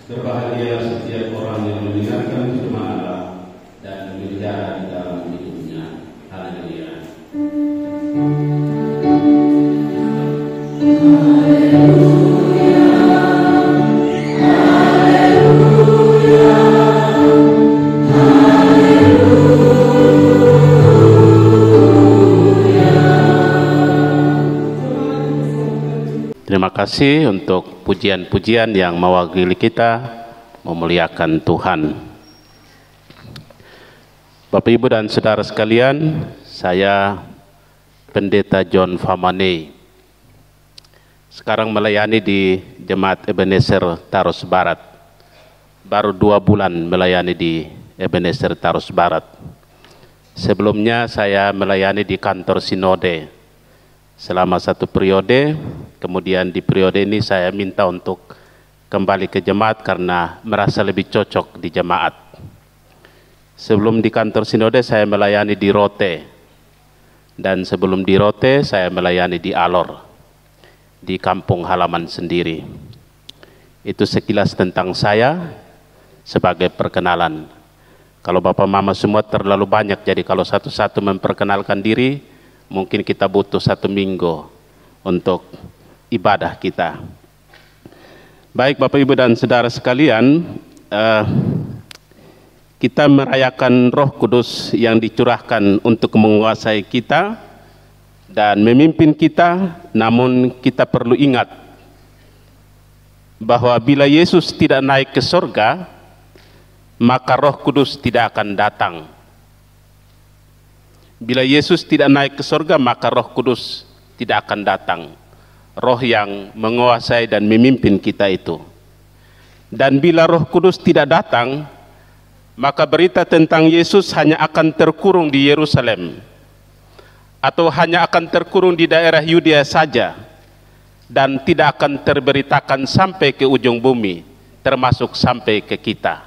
Berbahagia setiap orang yang mendengarkan firman Allah dan memelihara di dalam hidupnya. Haleluya. Terima kasih untuk pujian-pujian yang mewakili kita memuliakan Tuhan. Bapak, Ibu, dan saudara sekalian, saya Pendeta John Famane. Sekarang melayani di Jemaat Ebenezer Taros Barat. Baru 2 bulan melayani di Ebenezer Taros Barat. Sebelumnya saya melayani di kantor Sinode selama 1 periode. Kemudian di periode ini saya minta untuk kembali ke jemaat karena merasa lebih cocok di jemaat. Sebelum di kantor Sinode saya melayani di Rote, dan sebelum di Rote saya melayani di Alor, di kampung halaman sendiri. Itu sekilas tentang saya sebagai perkenalan. Kalau Bapak Mama semua terlalu banyak, jadi kalau satu-satu memperkenalkan diri mungkin kita butuh 1 minggu untuk ibadah kita. Baik Bapak, Ibu, dan saudara sekalian, kita merayakan Roh Kudus yang dicurahkan untuk menguasai kita dan memimpin kita. Namun kita perlu ingat bahwa bila Yesus tidak naik ke surga, maka Roh Kudus tidak akan datang. Bila Yesus tidak naik ke surga, maka Roh Kudus tidak akan datang. Roh yang menguasai dan memimpin kita itu. Dan bila Roh Kudus tidak datang, maka berita tentang Yesus hanya akan terkurung di Yerusalem, atau hanya akan terkurung di daerah Yudea saja, dan tidak akan terberitakan sampai ke ujung bumi, termasuk sampai ke kita.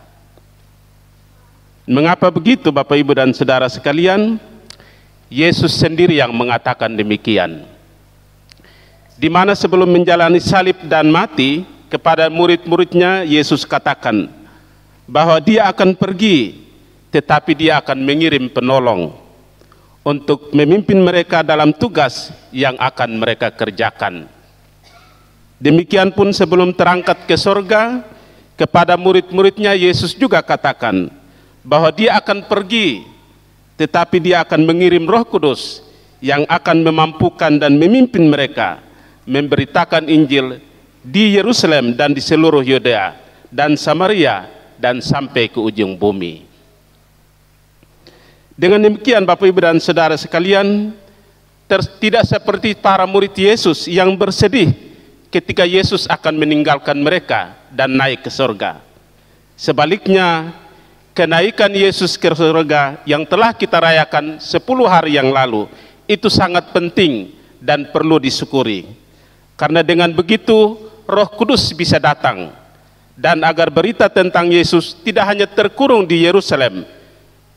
Mengapa begitu Bapak, Ibu, dan saudara sekalian? Yesus sendiri yang mengatakan demikian. Di mana sebelum menjalani salib dan mati, kepada murid-muridnya Yesus katakan bahwa dia akan pergi, tetapi dia akan mengirim penolong untuk memimpin mereka dalam tugas yang akan mereka kerjakan. Demikian pun sebelum terangkat ke surga, kepada murid-muridnya Yesus juga katakan bahwa dia akan pergi, tetapi dia akan mengirim Roh Kudus yang akan memampukan dan memimpin mereka memberitakan Injil di Yerusalem dan di seluruh Yudea dan Samaria dan sampai ke ujung bumi. Dengan demikian Bapak, Ibu, dan saudara sekalian, tidak seperti para murid Yesus yang bersedih ketika Yesus akan meninggalkan mereka dan naik ke surga. Sebaliknya, kenaikan Yesus ke surga yang telah kita rayakan 10 hari yang lalu itu sangat penting dan perlu disyukuri. Karena dengan begitu Roh Kudus bisa datang, dan agar berita tentang Yesus tidak hanya terkurung di Yerusalem,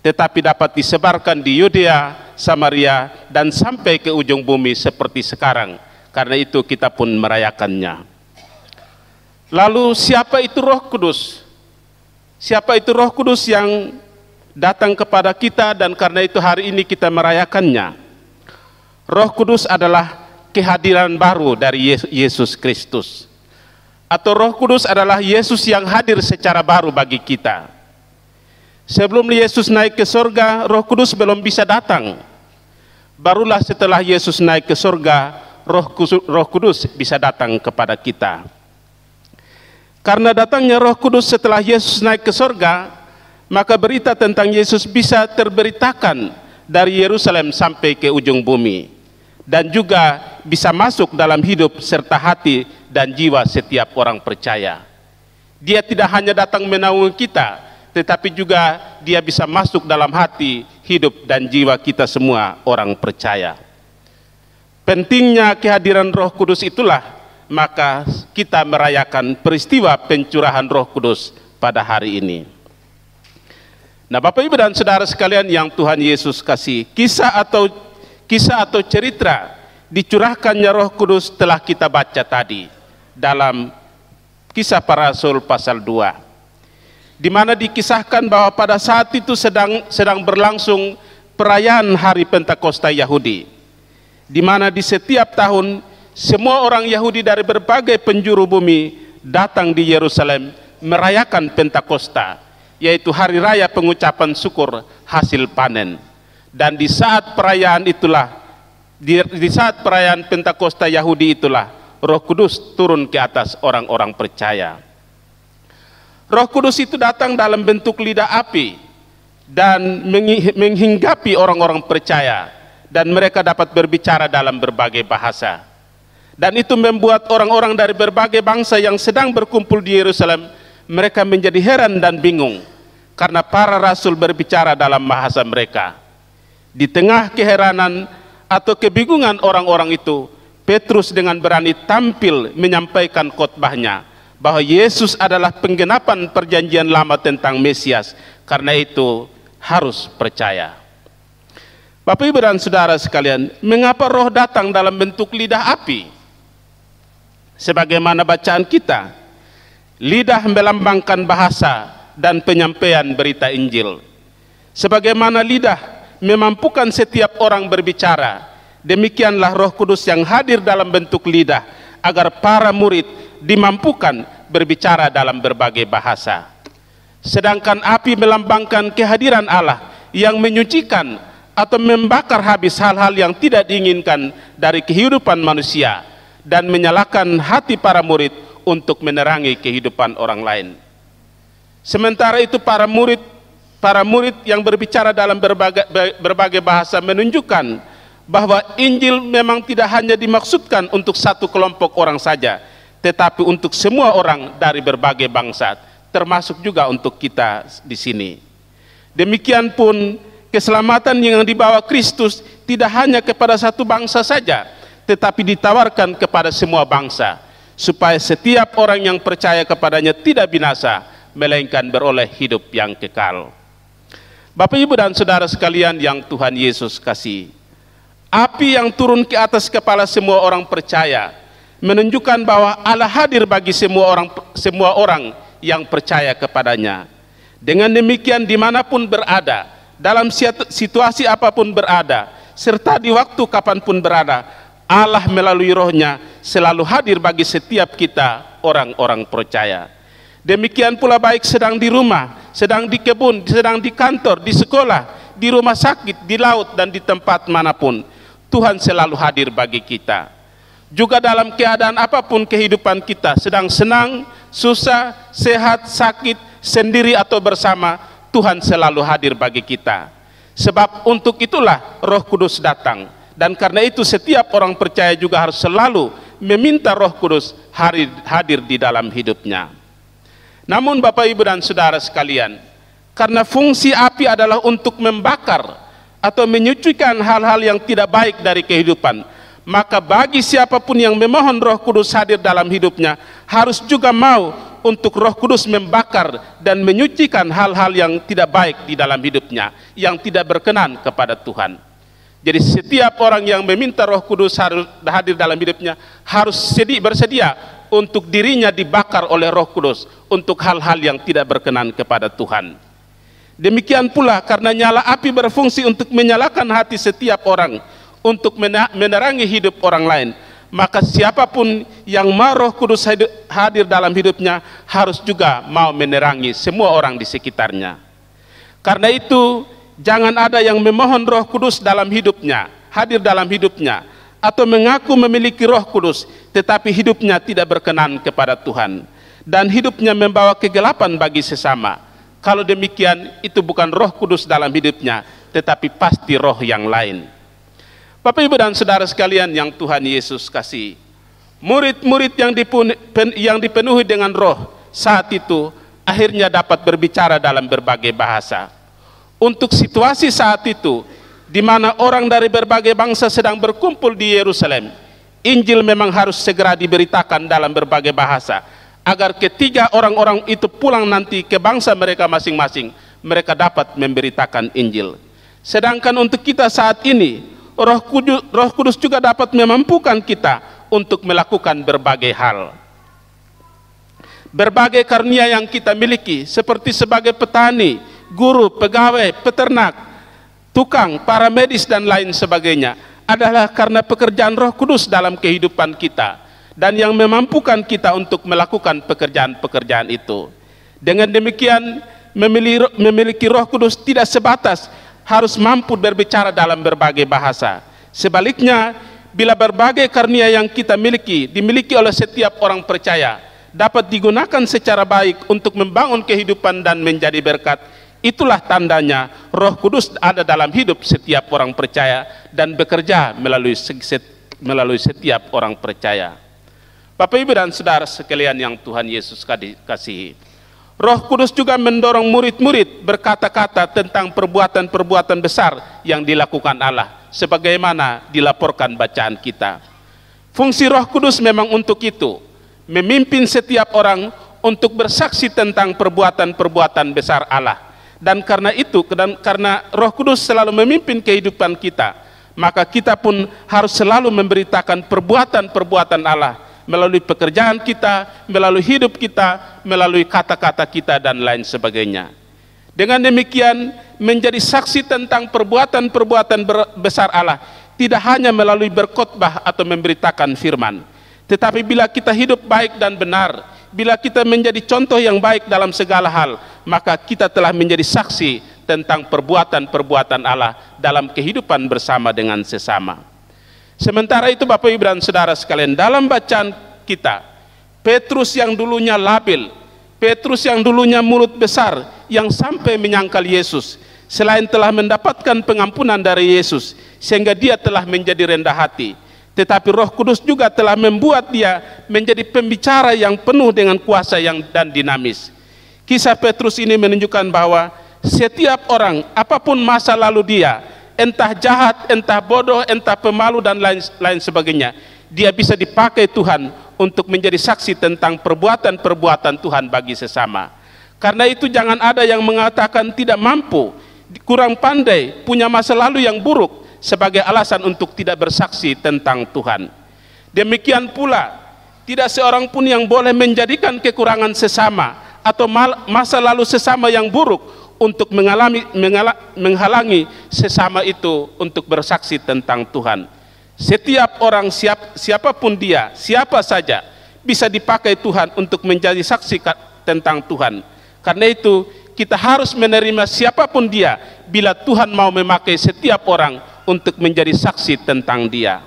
tetapi dapat disebarkan di Yudea, Samaria, dan sampai ke ujung bumi seperti sekarang. Karena itu kita pun merayakannya. Lalu siapa itu Roh Kudus? Siapa itu Roh Kudus yang datang kepada kita dan karena itu hari ini kita merayakannya? Roh Kudus adalah kehadiran baru dari Yesus Kristus. Atau Roh Kudus adalah Yesus yang hadir secara baru bagi kita. Sebelum Yesus naik ke surga, Roh Kudus belum bisa datang. Barulah setelah Yesus naik ke surga, Roh Kudus bisa datang kepada kita. Karena datangnya Roh Kudus setelah Yesus naik ke surga, maka berita tentang Yesus bisa terberitakan dari Yerusalem sampai ke ujung bumi, dan juga bisa masuk dalam hidup serta hati dan jiwa setiap orang percaya. Dia tidak hanya datang menaungi kita, tetapi juga dia bisa masuk dalam hati, hidup, dan jiwa kita semua orang percaya. Pentingnya kehadiran Roh Kudus itulah maka kita merayakan peristiwa pencurahan Roh Kudus pada hari ini. Nah, Bapak, Ibu, dan saudara sekalian yang Tuhan Yesus kasih, kisah atau cerita dicurahkannya Roh Kudus telah kita baca tadi dalam Kisah Para Rasul pasal 2, di mana dikisahkan bahwa pada saat itu sedang berlangsung perayaan hari Pentakosta Yahudi, di mana di setiap tahun semua orang Yahudi dari berbagai penjuru bumi datang di Yerusalem merayakan Pentakosta, yaitu hari raya pengucapan syukur hasil panen. Dan di saat perayaan itulah, di saat perayaan Pentakosta Yahudi itulah Roh Kudus turun ke atas orang-orang percaya. Roh Kudus itu datang dalam bentuk lidah api dan menghinggapi orang-orang percaya, dan mereka dapat berbicara dalam berbagai bahasa. Dan itu membuat orang-orang dari berbagai bangsa yang sedang berkumpul di Yerusalem, mereka menjadi heran dan bingung karena para rasul berbicara dalam bahasa mereka. Di tengah keheranan atau kebingungan orang-orang itu, Petrus dengan berani tampil menyampaikan khotbahnya bahwa Yesus adalah penggenapan perjanjian lama tentang Mesias. Karena itu harus percaya. Bapak Ibu dan Saudara sekalian, mengapa Roh datang dalam bentuk lidah api? Sebagaimana bacaan kita, lidah melambangkan bahasa dan penyampaian berita Injil. Sebagaimana lidah memampukan setiap orang berbicara, demikianlah Roh Kudus yang hadir dalam bentuk lidah agar para murid dimampukan berbicara dalam berbagai bahasa. Sedangkan api melambangkan kehadiran Allah yang menyucikan atau membakar habis hal-hal yang tidak diinginkan dari kehidupan manusia dan menyalakan hati para murid untuk menerangi kehidupan orang lain. Sementara itu para murid yang berbicara dalam berbagai bahasa menunjukkan bahwa Injil memang tidak hanya dimaksudkan untuk satu kelompok orang saja, tetapi untuk semua orang dari berbagai bangsa, termasuk juga untuk kita di sini. Demikian pun keselamatan yang dibawa Kristus tidak hanya kepada satu bangsa saja, tetapi ditawarkan kepada semua bangsa, supaya setiap orang yang percaya kepadanya tidak binasa, melainkan beroleh hidup yang kekal. Bapak Ibu dan Saudara sekalian yang Tuhan Yesus kasih, api yang turun ke atas kepala semua orang percaya menunjukkan bahwa Allah hadir bagi semua orang yang percaya kepadanya. Dengan demikian dimanapun berada, dalam situasi apapun berada, serta di waktu kapanpun berada, Allah melalui Roh-Nya selalu hadir bagi setiap kita orang-orang percaya. Demikian pula baik sedang di rumah, sedang di kebun, sedang di kantor, di sekolah, di rumah sakit, di laut, dan di tempat manapun, Tuhan selalu hadir bagi kita. Juga dalam keadaan apapun kehidupan kita, sedang senang, susah, sehat, sakit, sendiri atau bersama, Tuhan selalu hadir bagi kita. Sebab untuk itulah Roh Kudus datang. Dan karena itu setiap orang percaya juga harus selalu meminta Roh Kudus hadir di dalam hidupnya. Namun Bapak Ibu dan Saudara sekalian, karena fungsi api adalah untuk membakar atau menyucikan hal-hal yang tidak baik dari kehidupan, maka bagi siapapun yang memohon Roh Kudus hadir dalam hidupnya, harus juga mau untuk Roh Kudus membakar dan menyucikan hal-hal yang tidak baik di dalam hidupnya, yang tidak berkenan kepada Tuhan. Jadi setiap orang yang meminta Roh Kudus harus hadir dalam hidupnya harus bersedia untuk dirinya dibakar oleh Roh Kudus untuk hal-hal yang tidak berkenan kepada Tuhan. Demikian pula karena nyala api berfungsi untuk menyalakan hati setiap orang untuk menerangi hidup orang lain, maka siapapun yang mau Roh Kudus hadir dalam hidupnya harus juga mau menerangi semua orang di sekitarnya. Karena itu jangan ada yang memohon Roh Kudus dalam hidupnya, hadir dalam hidupnya, atau mengaku memiliki Roh Kudus tetapi hidupnya tidak berkenan kepada Tuhan dan hidupnya membawa kegelapan bagi sesama. Kalau demikian, itu bukan Roh Kudus dalam hidupnya, tetapi pasti roh yang lain. Bapak Ibu dan Saudara sekalian yang Tuhan Yesus kasih, murid-murid yang dipenuhi dengan roh saat itu akhirnya dapat berbicara dalam berbagai bahasa. Untuk situasi saat itu, di mana orang dari berbagai bangsa sedang berkumpul di Yerusalem, Injil memang harus segera diberitakan dalam berbagai bahasa, agar ketika orang-orang itu pulang nanti ke bangsa mereka masing-masing, mereka dapat memberitakan Injil. Sedangkan untuk kita saat ini, Roh Kudus juga dapat memampukan kita untuk melakukan berbagai hal. Berbagai karunia yang kita miliki, seperti sebagai petani, guru, pegawai, peternak, tukang, para medis dan lain sebagainya, adalah karena pekerjaan Roh Kudus dalam kehidupan kita, dan yang memampukan kita untuk melakukan pekerjaan-pekerjaan itu. Dengan demikian, memiliki Roh Kudus tidak sebatas harus mampu berbicara dalam berbagai bahasa. Sebaliknya, bila berbagai karunia yang kita miliki dimiliki oleh setiap orang percaya, dapat digunakan secara baik untuk membangun kehidupan dan menjadi berkat, itulah tandanya Roh Kudus ada dalam hidup setiap orang percaya dan bekerja melalui setiap orang percaya. Bapak, Ibu, dan saudara sekalian yang Tuhan Yesus kasihi, Roh Kudus juga mendorong murid-murid berkata-kata tentang perbuatan-perbuatan besar yang dilakukan Allah, sebagaimana dilaporkan bacaan kita. Fungsi Roh Kudus memang untuk itu, memimpin setiap orang untuk bersaksi tentang perbuatan-perbuatan besar Allah. Dan karena itu, karena Roh Kudus selalu memimpin kehidupan kita, maka kita pun harus selalu memberitakan perbuatan-perbuatan Allah melalui pekerjaan kita, melalui hidup kita, melalui kata-kata kita, dan lain sebagainya. Dengan demikian, menjadi saksi tentang perbuatan-perbuatan besar Allah tidak hanya melalui berkhotbah atau memberitakan firman, tetapi bila kita hidup baik dan benar, bila kita menjadi contoh yang baik dalam segala hal, maka kita telah menjadi saksi tentang perbuatan-perbuatan Allah dalam kehidupan bersama dengan sesama. Sementara itu, Bapak, Ibu, dan saudara sekalian, dalam bacaan kita, Petrus yang dulunya labil, Petrus yang dulunya mulut besar yang sampai menyangkal Yesus, selain telah mendapatkan pengampunan dari Yesus sehingga dia telah menjadi rendah hati, tetapi Roh Kudus juga telah membuat dia menjadi pembicara yang penuh dengan kuasa dan dinamis. Kisah Petrus ini menunjukkan bahwa setiap orang, apapun masa lalu dia, entah jahat, entah bodoh, entah pemalu, dan lain sebagainya, dia bisa dipakai Tuhan untuk menjadi saksi tentang perbuatan-perbuatan Tuhan bagi sesama. Karena itu jangan ada yang mengatakan tidak mampu, kurang pandai, punya masa lalu yang buruk sebagai alasan untuk tidak bersaksi tentang Tuhan. Demikian pula, tidak seorang pun yang boleh menjadikan kekurangan sesama atau masa lalu sesama yang buruk untuk menghalangi sesama itu untuk bersaksi tentang Tuhan. Setiap orang, siapapun dia, siapa saja, bisa dipakai Tuhan untuk menjadi saksi tentang Tuhan. Karena itu, kita harus menerima siapapun dia bila Tuhan mau memakai setiap orang untuk menjadi saksi tentang dia.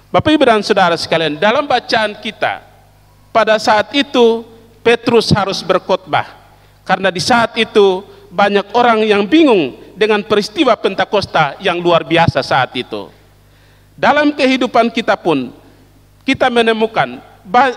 Bapak, Ibu, dan saudara sekalian, dalam bacaan kita, pada saat itu Petrus harus berkhotbah, karena di saat itu banyak orang yang bingung dengan peristiwa Pentakosta yang luar biasa saat itu. Dalam kehidupan kita pun, kita menemukan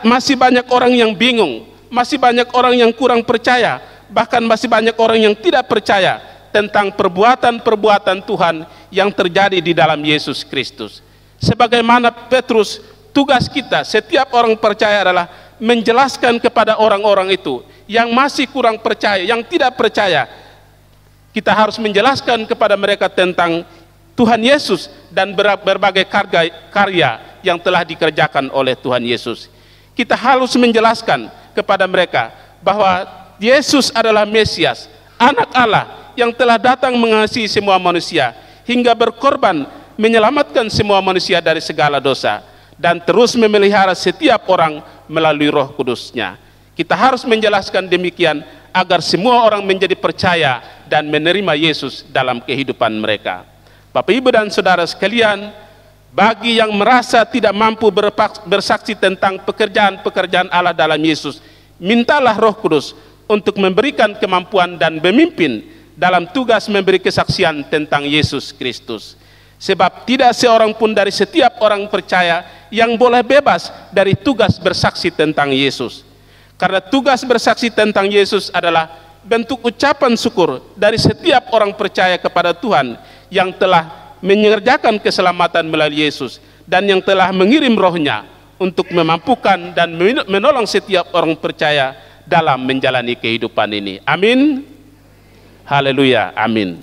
masih banyak orang yang bingung, masih banyak orang yang kurang percaya, bahkan masih banyak orang yang tidak percaya tentang perbuatan-perbuatan Tuhan yang terjadi di dalam Yesus Kristus. Sebagaimana Petrus, tugas kita, setiap orang percaya adalah menjelaskan kepada orang-orang itu yang masih kurang percaya, yang tidak percaya. Kita harus menjelaskan kepada mereka tentang Tuhan Yesus dan berbagai karya yang telah dikerjakan oleh Tuhan Yesus. Kita harus menjelaskan kepada mereka bahwa Yesus adalah Mesias, anak Allah yang telah datang mengasihi semua manusia hingga berkorban menyelamatkan semua manusia dari segala dosa dan terus memelihara setiap orang melalui Roh Kudus-Nya. Kita harus menjelaskan demikian agar semua orang menjadi percaya dan menerima Yesus dalam kehidupan mereka. Bapak, Ibu, dan saudara sekalian, bagi yang merasa tidak mampu bersaksi tentang pekerjaan-pekerjaan Allah dalam Yesus, mintalah Roh Kudus untuk memberikan kemampuan dan memimpin dalam tugas memberi kesaksian tentang Yesus Kristus. Sebab tidak seorang pun dari setiap orang percaya yang boleh bebas dari tugas bersaksi tentang Yesus. Karena tugas bersaksi tentang Yesus adalah bentuk ucapan syukur dari setiap orang percaya kepada Tuhan yang telah mengerjakan keselamatan melalui Yesus dan yang telah mengirim Roh-Nya untuk memampukan dan menolong setiap orang percaya dalam menjalani kehidupan ini. Amin. Haleluya. Amin.